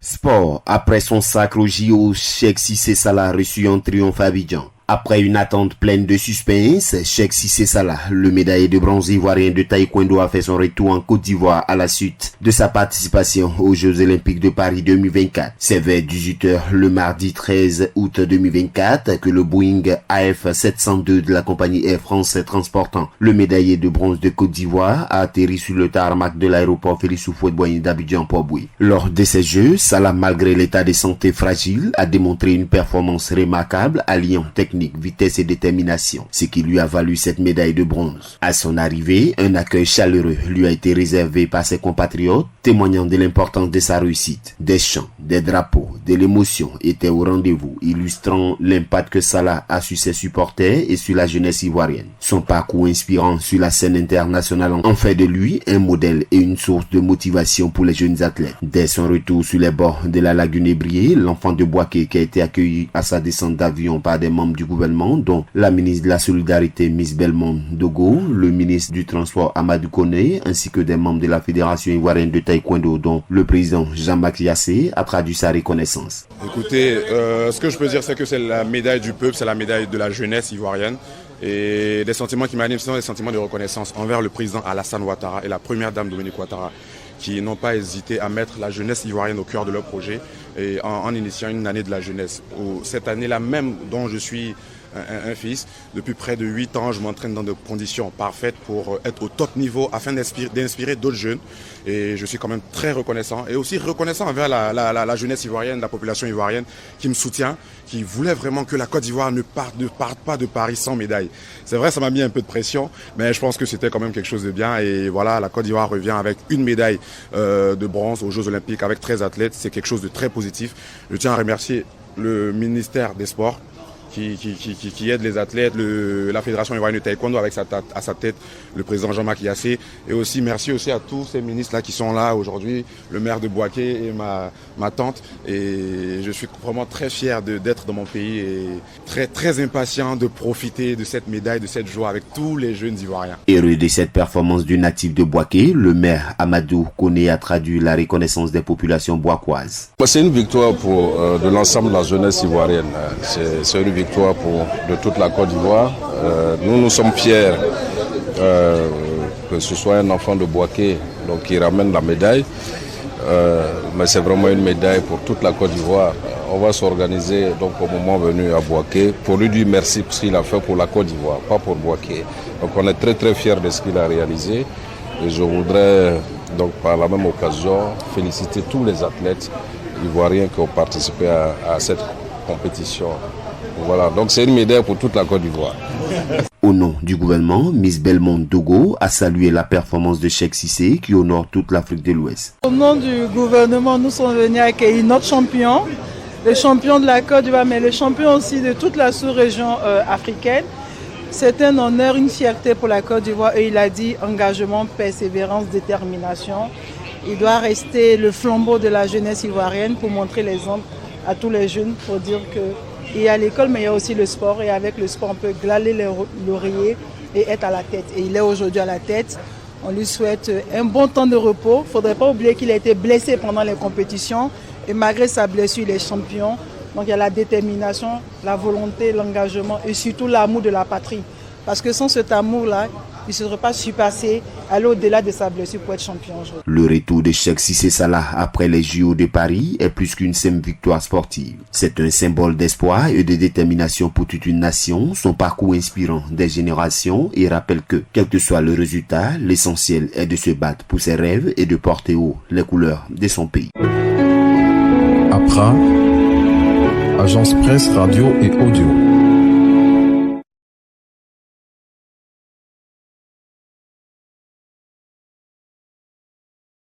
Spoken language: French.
Sport, après son sacre au JO, Cheikh Cissé Salah reçu en triomphe à Abidjan. Après une attente pleine de suspense, Cheikh Cissé Salah, le médaillé de bronze ivoirien de taekwondo, a fait son retour en Côte d'Ivoire à la suite de sa participation aux Jeux Olympiques de Paris 2024. C'est vers 18h le mardi 13 août 2024 que le Boeing AF702 de la compagnie Air France transportant le médaillé de bronze de Côte d'Ivoire a atterri sur le tarmac de l'aéroport Félix Houphouët-Boigny d'Abidjan-Port-Boué. Lors de ces Jeux, Salah, malgré l'état de santé fragile, a démontré une performance remarquable alliant technique, vitesse et détermination, ce qui lui a valu cette médaille de bronze. À son arrivée, un accueil chaleureux lui a été réservé par ses compatriotes, témoignant de l'importance de sa réussite. Des chants, des drapeaux, de l'émotion étaient au rendez-vous, illustrant l'impact que Salah a sur ses supporters et sur la jeunesse ivoirienne. Son parcours inspirant sur la scène internationale en fait de lui un modèle et une source de motivation pour les jeunes athlètes. Dès son retour sur les bords de la lagune Ébrié, l'enfant de Boaké, qui a été accueilli à sa descente d'avion par des membres du gouvernement, dont la ministre de la Solidarité Miss Belmond Dogo, le ministre du Transport Amadou Koné, ainsi que des membres de la Fédération ivoirienne de taekwondo, dont le président Jean-Marc Yassé, a traduit sa reconnaissance. Écoutez, ce que je peux dire, c'est que c'est la médaille du peuple, c'est la médaille de la jeunesse ivoirienne. Et des sentiments qui m'animent, ce sont des sentiments de reconnaissance envers le président Alassane Ouattara et la première dame Dominique Ouattara, qui n'ont pas hésité à mettre la jeunesse ivoirienne au cœur de leur projet et en initiant une année de la jeunesse. Cette année-là même dont je suis un fils, depuis près de 8 ans, je m'entraîne dans des conditions parfaites pour être au top niveau afin d'inspirer d'autres jeunes. Et je suis quand même très reconnaissant et aussi reconnaissant envers la jeunesse ivoirienne, la population ivoirienne qui me soutient, qui voulait vraiment que la Côte d'Ivoire ne parte pas de Paris sans médaille. C'est vrai, ça m'a mis un peu de pression, mais je pense que c'était quand même quelque chose de bien. Et voilà, la Côte d'Ivoire revient avec une médaille de bronze aux Jeux Olympiques avec 13 athlètes. C'est quelque chose de très positif. Je tiens à remercier le ministère des Sports qui aide les athlètes, la Fédération ivoirienne de taekwondo avec à sa tête le président Jean-Marc Yassé. Et aussi merci aussi à tous ces ministres là qui sont là aujourd'hui, le maire de Boaké et ma tante. Et je suis vraiment très fier d'être dans mon pays et très impatient de profiter de cette médaille, de cette joie avec tous les jeunes Ivoiriens. Heureux de cette performance du natif de Boaké, le maire Amadou Koné a traduit la reconnaissance des populations boakoises. C'est une victoire de l'ensemble de la jeunesse ivoirienne. C'est une victoire de toute la Côte d'Ivoire. Nous sommes fiers que ce soit un enfant de Boaké qui ramène la médaille. Mais c'est vraiment une médaille pour toute la Côte d'Ivoire. On va s'organiser donc au moment venu à Boaké pour lui dire merci pour ce qu'il a fait pour la Côte d'Ivoire, pas pour Boaké. Donc on est très fiers de ce qu'il a réalisé. Et je voudrais donc par la même occasion féliciter tous les athlètes ivoiriens qui ont participé à cette compétition. Voilà, donc c'est une médaille pour toute la Côte d'Ivoire. Au nom du gouvernement, Miss Belmond Dogo a salué la performance de Cheikh Cissé qui honore toute l'Afrique de l'Ouest. Au nom du gouvernement, nous sommes venus accueillir notre champion, le champion de la Côte d'Ivoire, mais le champion aussi de toute la sous-région africaine. C'est un honneur, une fierté pour la Côte d'Ivoire et il a dit engagement, persévérance, détermination. Il doit rester le flambeau de la jeunesse ivoirienne pour montrer l'exemple à tous les jeunes, pour dire que il y a l'école, mais il y a aussi le sport. Et avec le sport, on peut glaner les lauriers et être à la tête. Et il est aujourd'hui à la tête. On lui souhaite un bon temps de repos. Il ne faudrait pas oublier qu'il a été blessé pendant les compétitions. Et malgré sa blessure, il est champion. Donc il y a la détermination, la volonté, l'engagement et surtout l'amour de la patrie. Parce que sans cet amour-là, il ne serait pas surpassé, aller au-delà de sa blessure pour être champion aujourd'hui. Le retour de Cheikh Cissé Salah après les JO de Paris est plus qu'une simple victoire sportive. C'est un symbole d'espoir et de détermination pour toute une nation, son parcours inspirant des générations et rappelle que, quel que soit le résultat, l'essentiel est de se battre pour ses rêves et de porter haut les couleurs de son pays. Accra, Agence Presse Radio et Audio.